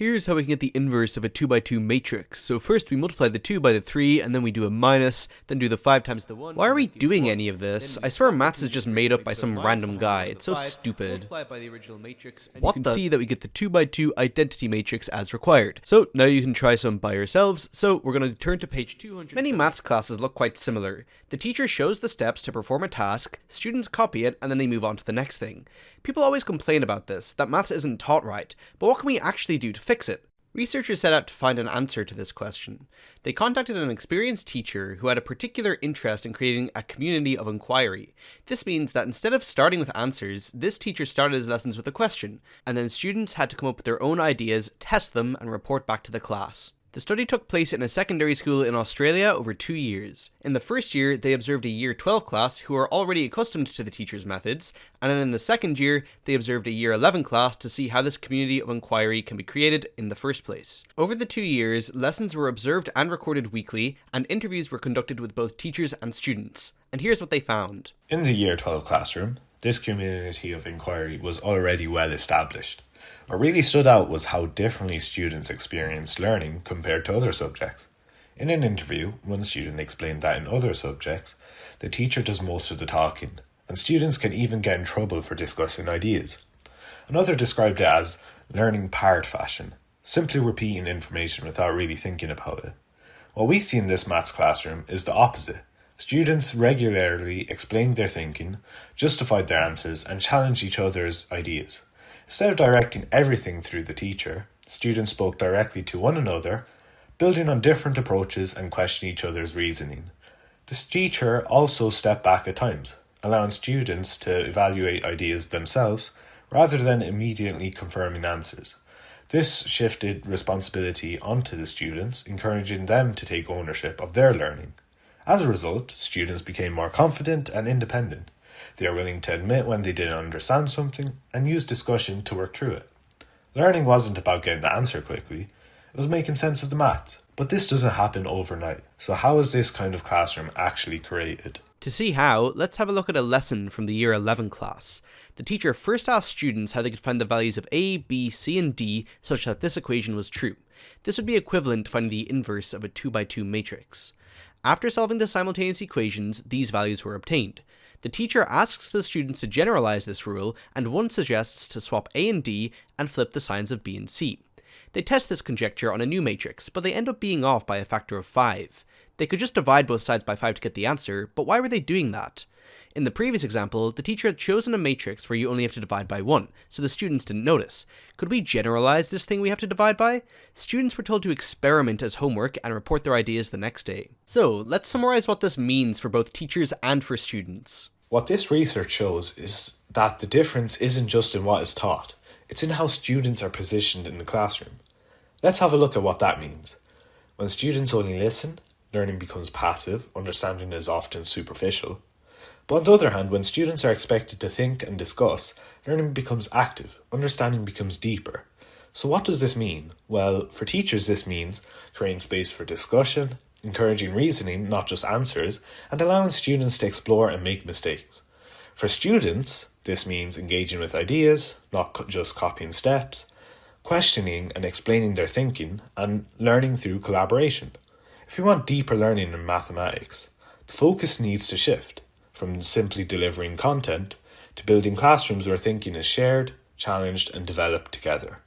Here's how we can get the inverse of a 2 by 2 matrix. So first we multiply the 2 by the 3, and then we do a minus, then do the 5 times the 1. Why are we doing any of this? I swear maths is just made up by some random guy. It's so stupid. What you can see that we get the 2 by 2 identity matrix as required. So now you can try some by yourselves. So we're going to turn to page 200. Many maths classes look quite similar. The teacher shows the steps to perform a task, students copy it, and then they move on to the next thing. People always complain about this, that maths isn't taught right, but what can we actually do to fix it? Researchers set out to find an answer to this question. They contacted an experienced teacher who had a particular interest in creating a community of inquiry. This means that instead of starting with answers, this teacher started his lessons with a question, and then students had to come up with their own ideas, test them, and report back to the class. The study took place in a secondary school in Australia over 2 years. In the first year, they observed a Year 12 class who are already accustomed to the teacher's methods, and then in the second year, they observed a Year 11 class to see how this community of inquiry can be created in the first place. Over the 2 years, lessons were observed and recorded weekly, and interviews were conducted with both teachers and students. And here's what they found. In the Year 12 classroom, this community of inquiry was already well established. What really stood out was how differently students experienced learning compared to other subjects. In an interview, one student explained that in other subjects, the teacher does most of the talking, and students can even get in trouble for discussing ideas. Another described it as learning parrot fashion, simply repeating information without really thinking about it. What we see in this maths classroom is the opposite. Students regularly explained their thinking, justified their answers, and challenged each other's ideas. Instead of directing everything through the teacher, students spoke directly to one another, building on different approaches and questioning each other's reasoning. The teacher also stepped back at times, allowing students to evaluate ideas themselves rather than immediately confirming answers. This shifted responsibility onto the students, encouraging them to take ownership of their learning. As a result, students became more confident and independent. They are willing to admit when they didn't understand something and use discussion to work through it. Learning wasn't about getting the answer quickly, it was making sense of the maths. But this doesn't happen overnight, so how is this kind of classroom actually created? To see how, let's have a look at a lesson from the Year 11 class. The teacher first asked students how they could find the values of A, B, C, and D such that this equation was true. This would be equivalent to finding the inverse of a 2 by 2 matrix. After solving the simultaneous equations, these values were obtained. The teacher asks the students to generalize this rule, and one suggests to swap A and D and flip the signs of B and C. They test this conjecture on a new matrix, but they end up being off by a factor of 5. They could just divide both sides by 5 to get the answer, but why were they doing that? In the previous example, the teacher had chosen a matrix where you only have to divide by 1, so the students didn't notice. Could we generalize this thing we have to divide by? Students were told to experiment as homework and report their ideas the next day. So, let's summarize what this means for both teachers and for students. What this research shows is that the difference isn't just in what is taught, it's in how students are positioned in the classroom. Let's have a look at what that means. When students only listen, learning becomes passive, understanding is often superficial. But on the other hand, when students are expected to think and discuss, learning becomes active, understanding becomes deeper. So what does this mean? Well, for teachers this means creating space for discussion, encouraging reasoning, not just answers, and allowing students to explore and make mistakes. For students, this means engaging with ideas, not just copying steps, questioning and explaining their thinking, and learning through collaboration. If we want deeper learning in mathematics, the focus needs to shift from simply delivering content to building classrooms where thinking is shared, challenged, and developed together.